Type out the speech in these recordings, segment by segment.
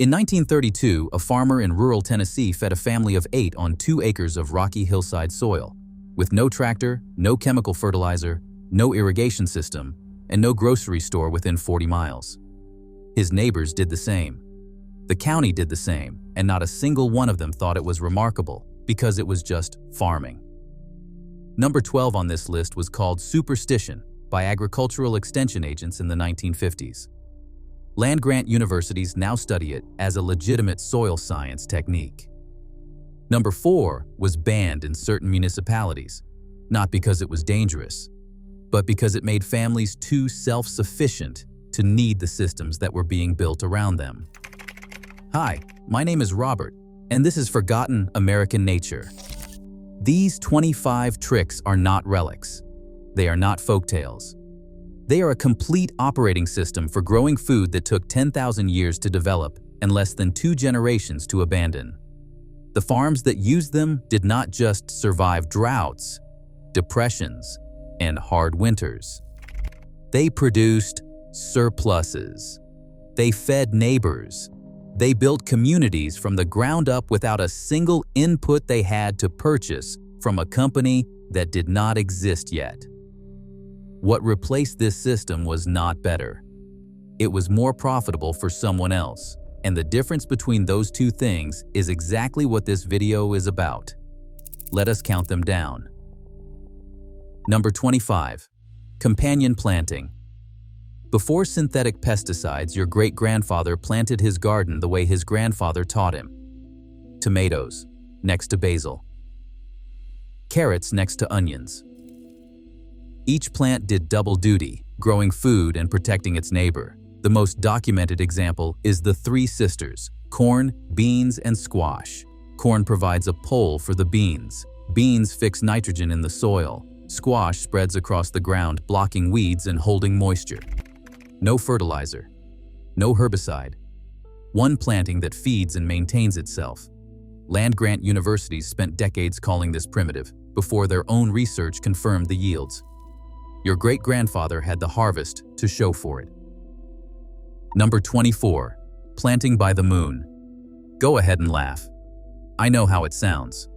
In 1932, a farmer in rural Tennessee fed a family of 8 on 2 acres of rocky hillside soil, with no tractor, no chemical fertilizer, no irrigation system, and no grocery store within 40 miles. His neighbors did the same. The county did the same, and not a single one of them thought it was remarkable because it was just farming. Number 12 on this list was called superstition by agricultural extension agents in the 1950s. Land-grant universities now study it as a legitimate soil science technique. Number 4 was banned in certain municipalities, not because it was dangerous, but because it made families too self-sufficient to need the systems that were being built around them. Hi, my name is Robert, and this is Forgotten American Nature. These 25 tricks are not relics. They are not folktales. They are a complete operating system for growing food that took 10,000 years to develop and less than 2 generations to abandon. The farms that used them did not just survive droughts, depressions, and hard winters. They produced surpluses. They fed neighbors. They built communities from the ground up without a single input they had to purchase from a company that did not exist yet. What replaced this system was not better. It was more profitable for someone else, and the difference between those two things is exactly what this video is about. Let us count them down. Number 25. Companion planting. Before synthetic pesticides, your great-grandfather planted his garden the way his grandfather taught him. Tomatoes next to basil. Carrots next to onions. Each plant did double duty, growing food and protecting its neighbor. The most documented example is the 3 sisters: corn, beans, and squash. Corn provides a pole for the beans. Beans fix nitrogen in the soil. Squash spreads across the ground, blocking weeds and holding moisture. No fertilizer. No herbicide. One planting that feeds and maintains itself. Land-grant universities spent decades calling this primitive, before their own research confirmed the yields. Your great-grandfather had the harvest to show for it. Number 24. Planting by the moon. Go ahead and laugh. I know how it sounds.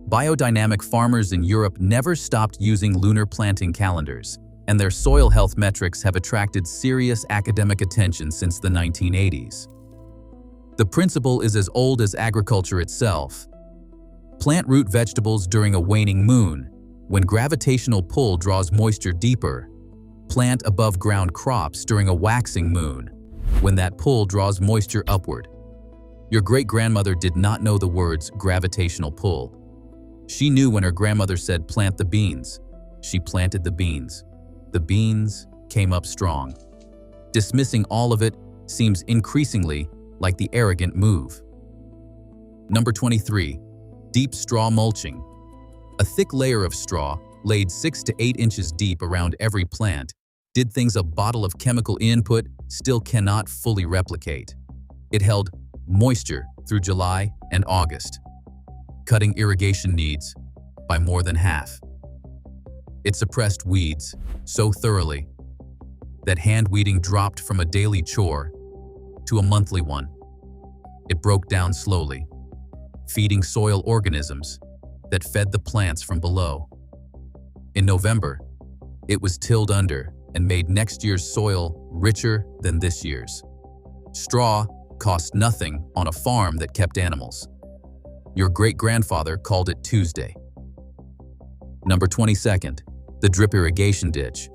Biodynamic farmers in Europe never stopped using lunar planting calendars, and their soil health metrics have attracted serious academic attention since the 1980s. The principle is as old as agriculture itself. Plant root vegetables during a waning moon, when gravitational pull draws moisture deeper. Plant above-ground crops during a waxing moon, when that pull draws moisture upward. Your great-grandmother did not know the words gravitational pull. She knew when her grandmother said plant the beans. She planted the beans. The beans came up strong. Dismissing all of it seems increasingly like the arrogant move. Number 23. Deep straw mulching. A thick layer of straw, laid 6 to 8 inches deep around every plant, did things a bottle of chemical input still cannot fully replicate. It held moisture through July and August, cutting irrigation needs by more than half. It suppressed weeds so thoroughly that hand weeding dropped from a daily chore to a monthly one. It broke down slowly, feeding soil organisms that fed the plants from below. In November, it was tilled under and made next year's soil richer than this year's. Straw cost nothing on a farm that kept animals. Your great-grandfather called it Tuesday. Number 22. The drip irrigation ditch.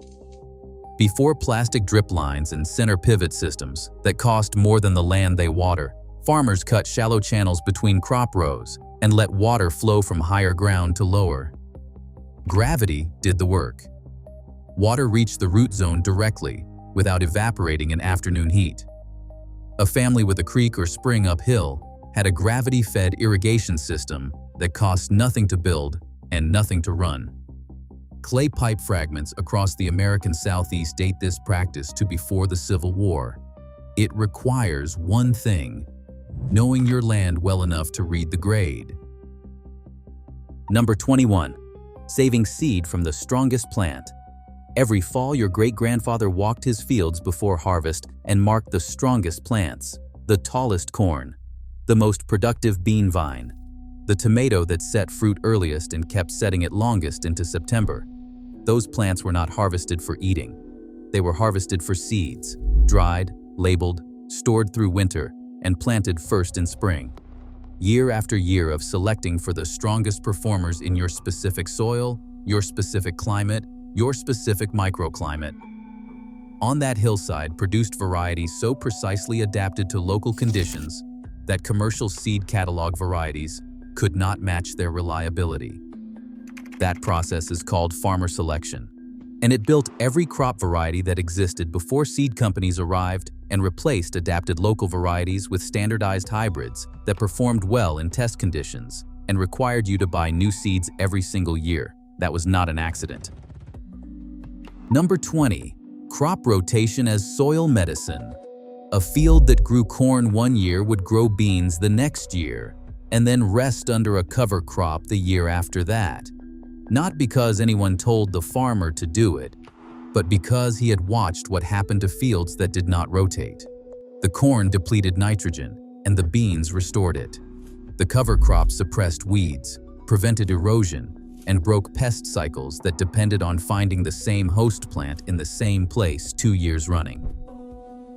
Before plastic drip lines and center pivot systems that cost more than the land they water, farmers cut shallow channels between crop rows and let water flow from higher ground to lower. Gravity did the work. Water reached the root zone directly, without evaporating in afternoon heat. A family with a creek or spring uphill had a gravity-fed irrigation system that cost nothing to build and nothing to run. Clay pipe fragments across the American Southeast date this practice to before the Civil War. It requires one thing: knowing your land well enough to read the grade. Number 21. Saving seed from the strongest plant. Every fall, your great-grandfather walked his fields before harvest and marked the strongest plants. The tallest corn, the most productive bean vine, the tomato that set fruit earliest and kept setting it longest into September. Those plants were not harvested for eating. They were harvested for seeds, dried, labeled, stored through winter, and planted first in spring. Year after year of selecting for the strongest performers in your specific soil, your specific climate, your specific microclimate. On that hillside produced varieties so precisely adapted to local conditions that commercial seed catalog varieties could not match their reliability. That process is called farmer selection, and it built every crop variety that existed before seed companies arrived and replaced adapted local varieties with standardized hybrids that performed well in test conditions and required you to buy new seeds every single year. That was not an accident. Number 20. Crop rotation as soil medicine. A field that grew corn one year would grow beans the next year, and then rest under a cover crop the year after that. Not because anyone told the farmer to do it, but because he had watched what happened to fields that did not rotate. The corn depleted nitrogen, and the beans restored it. The cover crop suppressed weeds, prevented erosion, and broke pest cycles that depended on finding the same host plant in the same place 2 years running.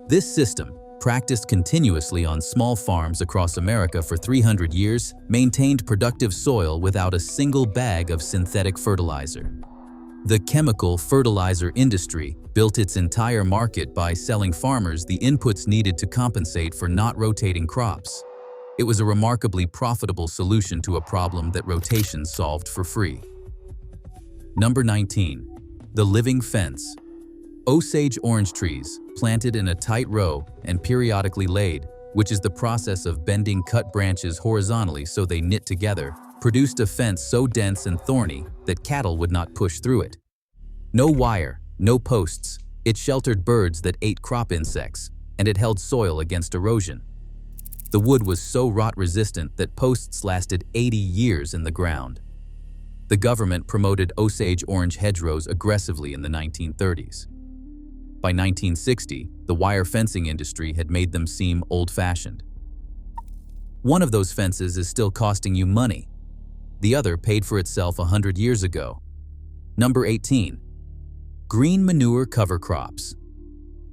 This system, practiced continuously on small farms across America for 300 years, maintained productive soil without a single bag of synthetic fertilizer. The chemical fertilizer industry built its entire market by selling farmers the inputs needed to compensate for not rotating crops. It was a remarkably profitable solution to a problem that rotation solved for free. Number 19. The living fence. Osage orange trees, planted in a tight row and periodically laid, which is the process of bending cut branches horizontally so they knit together, produced a fence so dense and thorny that cattle would not push through it. No wire, no posts. It sheltered birds that ate crop insects, and it held soil against erosion. The wood was so rot-resistant that posts lasted 80 years in the ground. The government promoted Osage orange hedgerows aggressively in the 1930s. By 1960, the wire fencing industry had made them seem old-fashioned. One of those fences is still costing you money. The other paid for itself 100 years ago. Number 18. Green manure cover crops.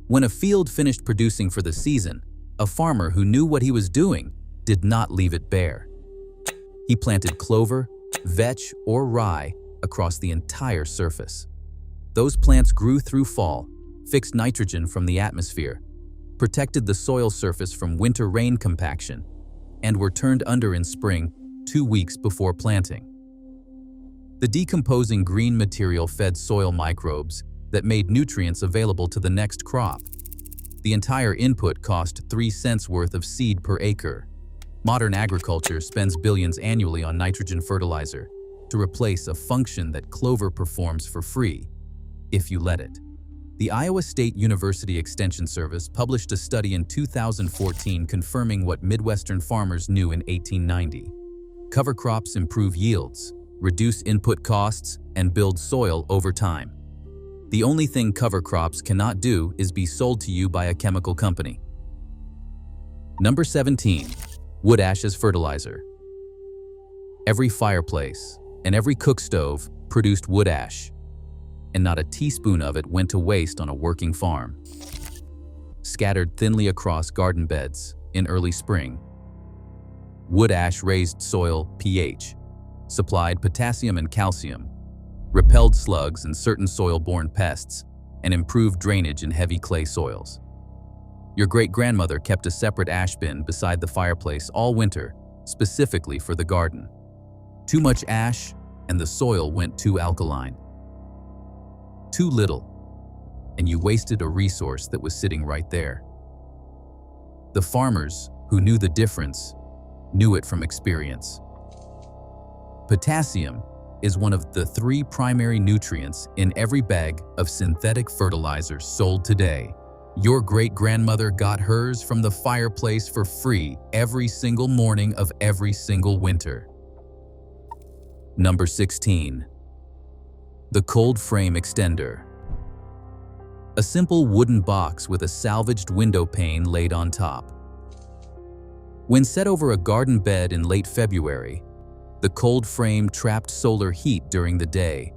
When a field finished producing for the season, a farmer who knew what he was doing did not leave it bare. He planted clover, vetch, or rye across the entire surface. Those plants grew through fall, fixed nitrogen from the atmosphere, protected the soil surface from winter rain compaction, and were turned under in spring 2 weeks before planting. The decomposing green material fed soil microbes that made nutrients available to the next crop. The entire input cost 3 cents worth of seed per acre. Modern agriculture spends billions annually on nitrogen fertilizer to replace a function that clover performs for free, if you let it. The Iowa State University Extension Service published a study in 2014 confirming what Midwestern farmers knew in 1890. Cover crops improve yields, reduce input costs, and build soil over time. The only thing cover crops cannot do is be sold to you by a chemical company. Number 17. Wood ash as fertilizer. Every fireplace and every cook stove produced wood ash, and not a teaspoon of it went to waste on a working farm. Scattered thinly across garden beds in early spring, wood ash raised soil pH, supplied potassium and calcium, repelled slugs and certain soil-borne pests, and improved drainage in heavy clay soils. Your great-grandmother kept a separate ash bin beside the fireplace all winter, specifically for the garden. Too much ash, and the soil went too alkaline. Too little, and you wasted a resource that was sitting right there. The farmers, who knew the difference, knew it from experience. Potassium is one of the 3 primary nutrients in every bag of synthetic fertilizer sold today. Your great-grandmother got hers from the fireplace for free every single morning of every single winter. Number 16. The cold frame extender. A simple wooden box with a salvaged window pane laid on top. When set over a garden bed in late February, the cold frame trapped solar heat during the day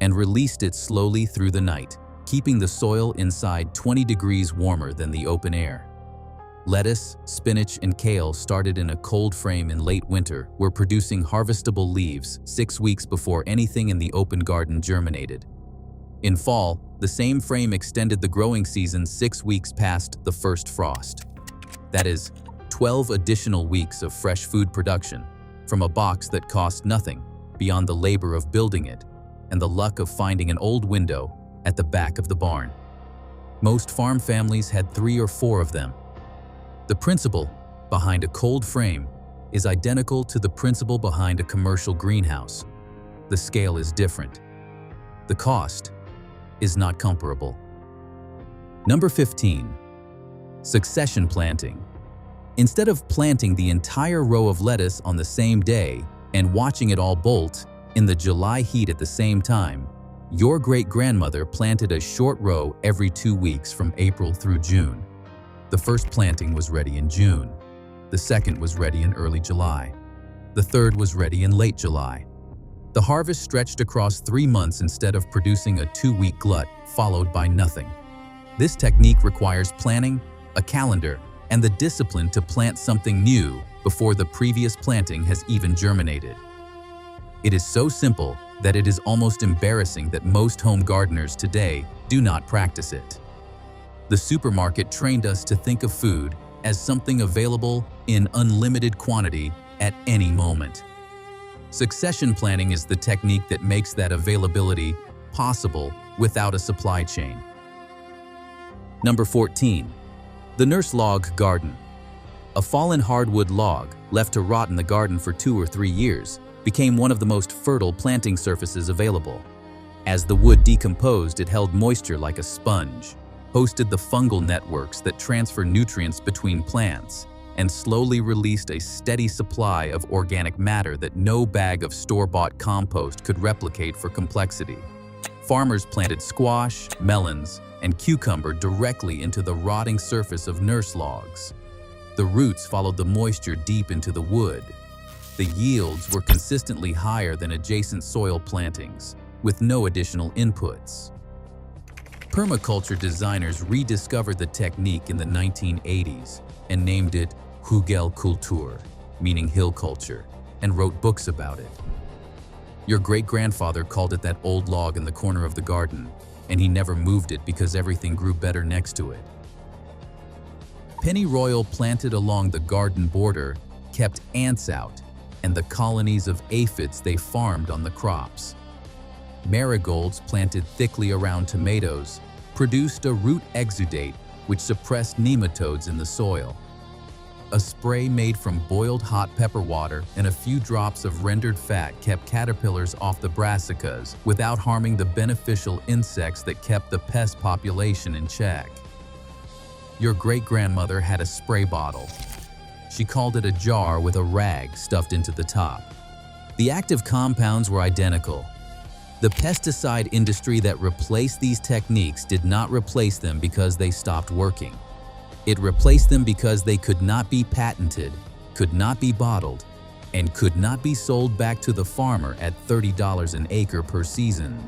and released it slowly through the night, keeping the soil inside 20 degrees warmer than the open air. Lettuce, spinach, and kale started in a cold frame in late winter were producing harvestable leaves 6 weeks before anything in the open garden germinated. In fall, the same frame extended the growing season 6 weeks past the first frost. That is, 12 additional weeks of fresh food production from a box that cost nothing beyond the labor of building it and the luck of finding an old window at the back of the barn. Most farm families had 3 or 4 of them. The principle behind a cold frame is identical to the principle behind a commercial greenhouse. The scale is different. The cost is not comparable. Number 15. Succession planting. Instead of planting the entire row of lettuce on the same day and watching it all bolt in the July heat at the same time, your great-grandmother planted a short row every 2 weeks from April through June. The first planting was ready in June. The second was ready in early July. The third was ready in late July. The harvest stretched across 3 months instead of producing a 2-week glut followed by nothing. This technique requires planning, a calendar, and the discipline to plant something new before the previous planting has even germinated. It is so simple that it is almost embarrassing that most home gardeners today do not practice it. The supermarket trained us to think of food as something available in unlimited quantity at any moment. Succession planting is the technique that makes that availability possible without a supply chain. Number 14. The nurse log garden. A fallen hardwood log left to rot in the garden for 2 or 3 years became one of the most fertile planting surfaces available. As the wood decomposed, it held moisture like a sponge, hosted the fungal networks that transfer nutrients between plants, and slowly released a steady supply of organic matter that no bag of store-bought compost could replicate for complexity. Farmers planted squash, melons, and cucumber directly into the rotting surface of nurse logs. The roots followed the moisture deep into the wood. The yields were consistently higher than adjacent soil plantings, with no additional inputs. Permaculture designers rediscovered the technique in the 1980s and named it Hugelkultur, meaning hill culture, and wrote books about it. Your great-grandfather called it that old log in the corner of the garden, and he never moved it because everything grew better next to it. Pennyroyal planted along the garden border kept ants out and the colonies of aphids they farmed on the crops. Marigolds planted thickly around tomatoes produced a root exudate which suppressed nematodes in the soil. A spray made from boiled hot pepper water and a few drops of rendered fat kept caterpillars off the brassicas without harming the beneficial insects that kept the pest population in check. Your great-grandmother had a spray bottle. She called it a jar with a rag stuffed into the top. The active compounds were identical. The pesticide industry that replaced these techniques did not replace them because they stopped working. It replaced them because they could not be patented, could not be bottled, and could not be sold back to the farmer at $30 an acre per season.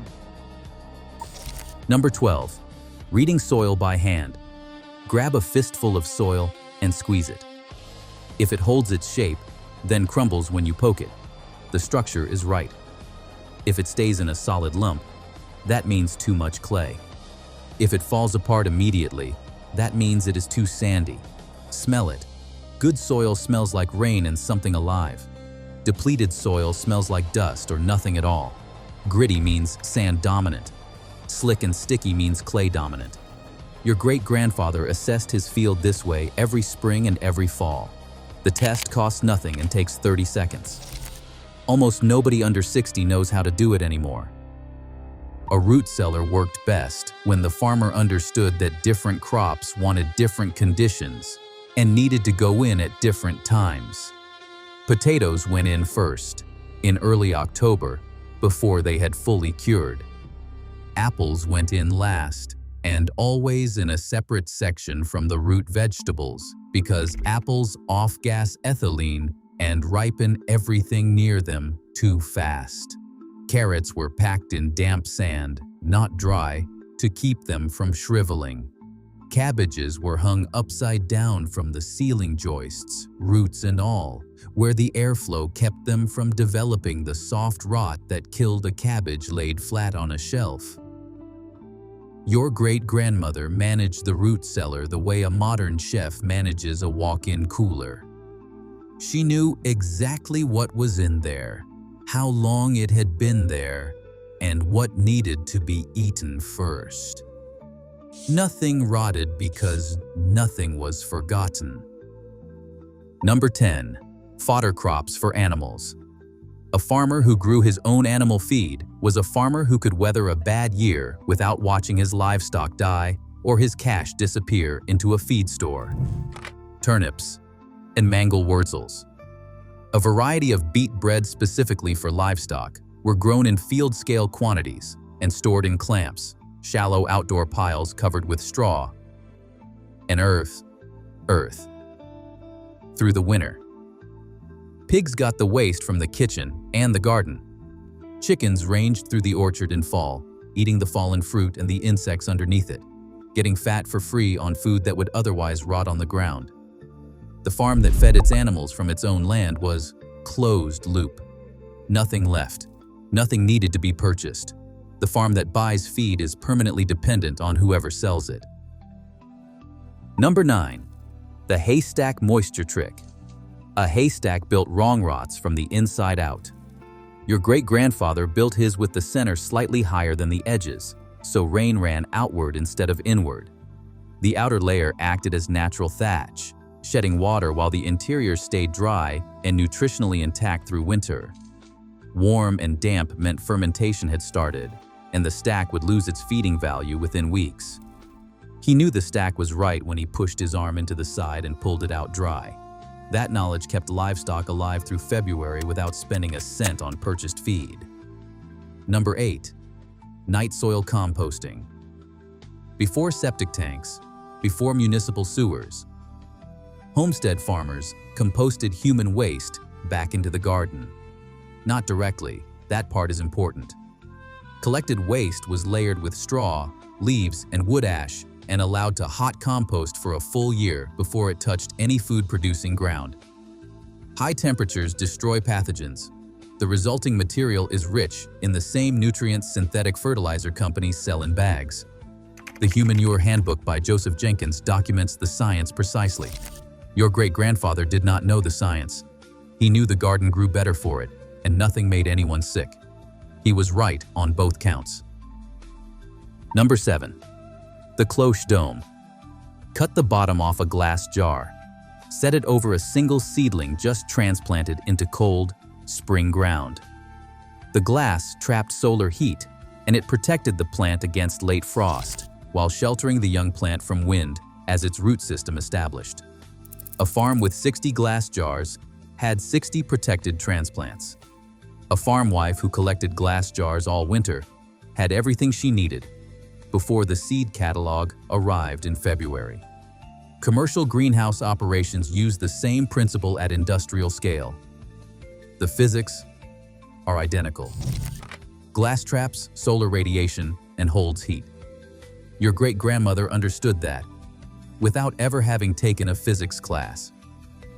Number 12. Reading soil by hand. Grab a fistful of soil and squeeze it. If it holds its shape, then crumbles when you poke it, the structure is right. If it stays in a solid lump, that means too much clay. If it falls apart immediately, that means it is too sandy. Smell it. Good soil smells like rain and something alive. Depleted soil smells like dust or nothing at all. Gritty means sand dominant. Slick and sticky means clay dominant. Your great-grandfather assessed his field this way every spring and every fall. The test costs nothing and takes 30 seconds. Almost nobody under 60 knows how to do it anymore. A root cellar worked best when the farmer understood that different crops wanted different conditions and needed to go in at different times. Potatoes went in first, in early October, before they had fully cured. Apples went in last, and always in a separate section from the root vegetables, because apples off-gas ethylene and ripen everything near them too fast. Carrots were packed in damp sand, not dry, to keep them from shriveling. Cabbages were hung upside down from the ceiling joists, roots and all, where the airflow kept them from developing the soft rot that killed a cabbage laid flat on a shelf. Your great-grandmother managed the root cellar the way a modern chef manages a walk-in cooler. She knew exactly what was in there, how long it had been there, and what needed to be eaten first. Nothing rotted because nothing was forgotten. Number 10. Fodder crops for animals. A farmer who grew his own animal feed was a farmer who could weather a bad year without watching his livestock die or his cash disappear into a feed store. Turnips and mangel-wurzels. A variety of beet bred specifically for livestock were grown in field-scale quantities and stored in clamps, shallow outdoor piles covered with straw and earth through the winter. Pigs got the waste from the kitchen and the garden. Chickens ranged through the orchard in fall, eating the fallen fruit and the insects underneath it, getting fat for free on food that would otherwise rot on the ground. The farm that fed its animals from its own land was closed loop. Nothing left. Nothing needed to be purchased. The farm that buys feed is permanently dependent on whoever sells it. Number 9. The haystack moisture trick. A haystack built wrong rots from the inside out. Your great-grandfather built his with the center slightly higher than the edges, so rain ran outward instead of inward. The outer layer acted as natural thatch, shedding water while the interior stayed dry and nutritionally intact through winter. Warm and damp meant fermentation had started, and the stack would lose its feeding value within weeks. He knew the stack was right when he pushed his arm into the side and pulled it out dry. That knowledge kept livestock alive through February without spending a cent on purchased feed. Number 8. Night soil composting. Before septic tanks, before municipal sewers, homestead farmers composted human waste back into the garden. Not directly, that part is important. Collected waste was layered with straw, leaves, and wood ash and allowed to hot compost for a full year before it touched any food-producing ground. High temperatures destroy pathogens. The resulting material is rich in the same nutrients synthetic fertilizer companies sell in bags. The Humanure Handbook by Joseph Jenkins documents the science precisely. Your great-grandfather did not know the science. He knew the garden grew better for it, and nothing made anyone sick. He was right on both counts. Number 7. The cloche dome. Cut the bottom off a glass jar. Set it over a single seedling just transplanted into cold, spring ground. The glass trapped solar heat, and it protected the plant against late frost, while sheltering the young plant from wind as its root system established. A farm with 60 glass jars had 60 protected transplants. A farm wife who collected glass jars all winter had everything she needed before the seed catalog arrived in February. Commercial greenhouse operations use the same principle at industrial scale. The physics are identical. Glass traps solar radiation and holds heat. Your great-grandmother understood that without ever having taken a physics class.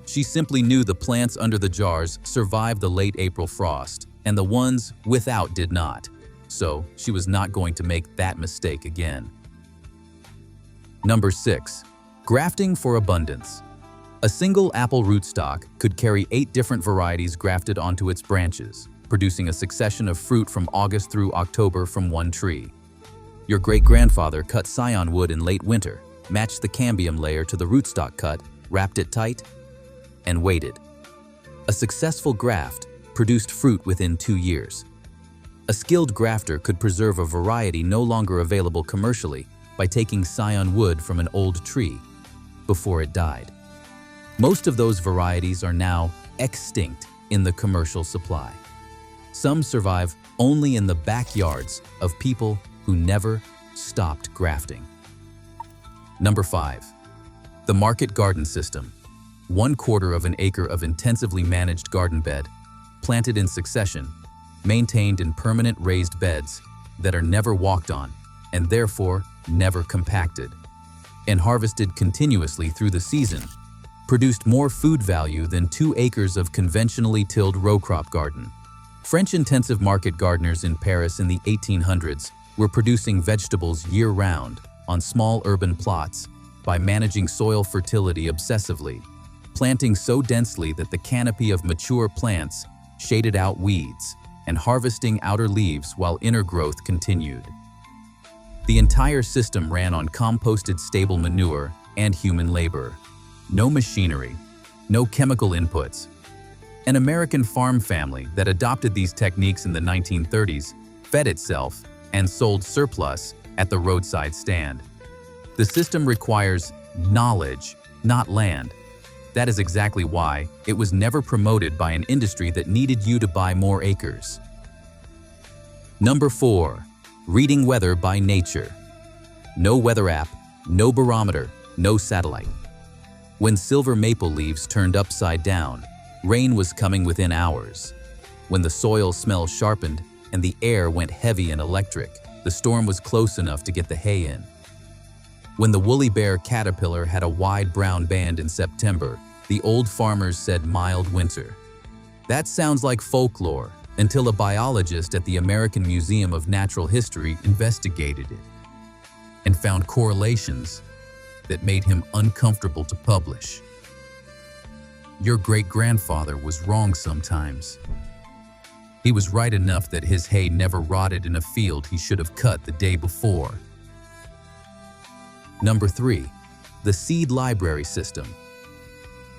She simply knew the plants under the jars survived the late April frost, and the ones without did not. So she was not going to make that mistake again. Number 6. Grafting for abundance. A single apple rootstock could carry 8 different varieties grafted onto its branches, producing a succession of fruit from August through October from one tree. Your great-grandfather cut scion wood in late winter, matched the cambium layer to the rootstock cut, wrapped it tight, and waited. A successful graft produced fruit within 2 years. A skilled grafter could preserve a variety no longer available commercially by taking scion wood from an old tree before it died. Most of those varieties are now extinct in the commercial supply. Some survive only in the backyards of people who never stopped grafting. Number 5. The market garden system. 1/4 of an acre of intensively managed garden bed, planted in succession, maintained in permanent raised beds that are never walked on and therefore never compacted, and harvested continuously through the season, produced more food value than 2 acres of conventionally tilled row crop garden. French intensive market gardeners in Paris in the 1800s were producing vegetables year-round on small urban plots by managing soil fertility obsessively, planting so densely that the canopy of mature plants shaded out weeds, and harvesting outer leaves while inner growth continued. The entire system ran on composted stable manure and human labor. No machinery, no chemical inputs. An American farm family that adopted these techniques in the 1930s fed itself and sold surplus at the roadside stand. The system requires knowledge, not land. That is exactly why it was never promoted by an industry that needed you to buy more acres. Number 4. Reading weather by nature. No weather app, no barometer, no satellite. When silver maple leaves turned upside down, rain was coming within hours. When the soil smell sharpened and the air went heavy and electric, the storm was close enough to get the hay in. When the woolly bear caterpillar had a wide brown band in September, the old farmers said mild winter. That sounds like folklore until a biologist at the American Museum of Natural History investigated it and found correlations that made him uncomfortable to publish. Your great-grandfather was wrong sometimes. He was right enough that his hay never rotted in a field he should have cut the day before. Number 3. The seed library system.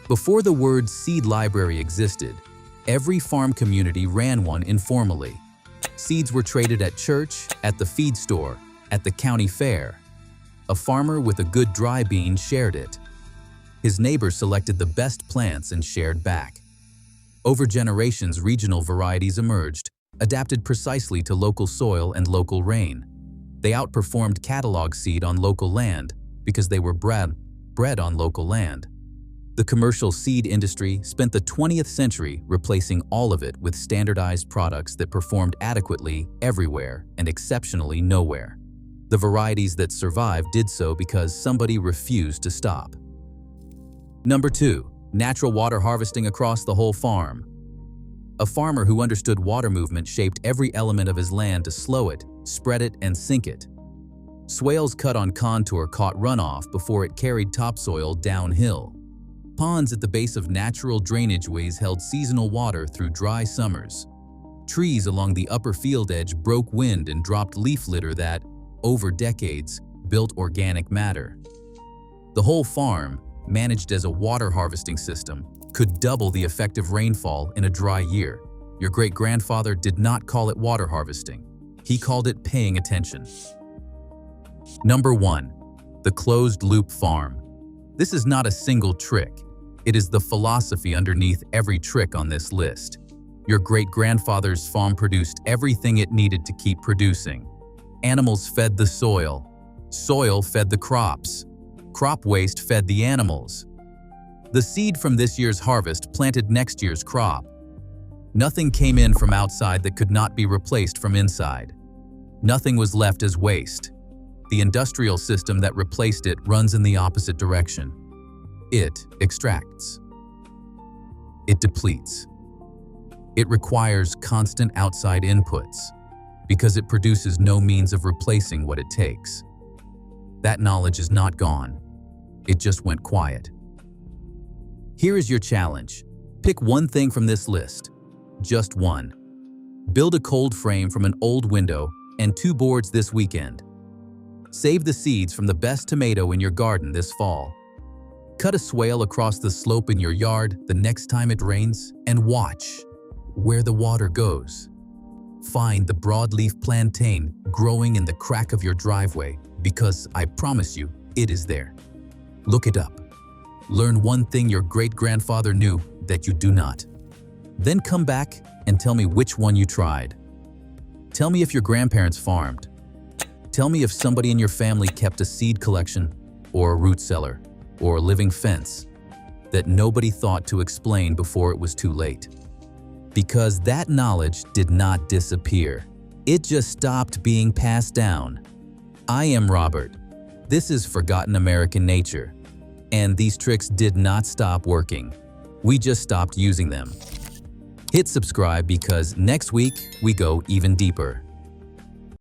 Before the word seed library existed, every farm community ran one informally. Seeds were traded at church, at the feed store, at the county fair. A farmer with a good dry bean shared it. His neighbor selected the best plants and shared back. Over generations, regional varieties emerged, adapted precisely to local soil and local rain. They outperformed catalog seed on local land because they were bred on local land. The commercial seed industry spent the 20th century replacing all of it with standardized products that performed adequately everywhere and exceptionally nowhere. The varieties that survived did so because somebody refused to stop. Number 2. Natural water harvesting across the whole farm. A farmer who understood water movement shaped every element of his land to slow it, spread it, and sink it. Swales cut on contour caught runoff before it carried topsoil downhill. Ponds at the base of natural drainage ways held seasonal water through dry summers. Trees along the upper field edge broke wind and dropped leaf litter that, over decades, built organic matter. The whole farm, managed as a water harvesting system, could double the effective rainfall in a dry year. Your great-grandfather did not call it water harvesting. He called it paying attention. Number 1. The closed-loop farm. This is not a single trick. It is the philosophy underneath every trick on this list. Your great-grandfather's farm produced everything it needed to keep producing. Animals fed the soil. Soil fed the crops. Crop waste fed the animals. The seed from this year's harvest planted next year's crop. Nothing came in from outside that could not be replaced from inside. Nothing was left as waste. The industrial system that replaced it runs in the opposite direction. It extracts. It depletes. It requires constant outside inputs because it produces no means of replacing what it takes. That knowledge is not gone. It just went quiet. Here is your challenge. Pick one thing from this list. Just one. Build a cold frame from an old window and 2 boards this weekend. Save the seeds from the best tomato in your garden this fall. Cut a swale across the slope in your yard the next time it rains and watch where the water goes. Find the broadleaf plantain growing in the crack of your driveway because I promise you it is there. Look it up. Learn one thing your great-grandfather knew that you do not. Then come back and tell me which one you tried. Tell me if your grandparents farmed. Tell me if somebody in your family kept a seed collection or a root cellar. or living fence that nobody thought to explain before it was too late. Because that knowledge did not disappear. It just stopped being passed down. I am Robert. This is Forgotten American Nature. And these tricks did not stop working. We just stopped using them. Hit subscribe because next week we go even deeper.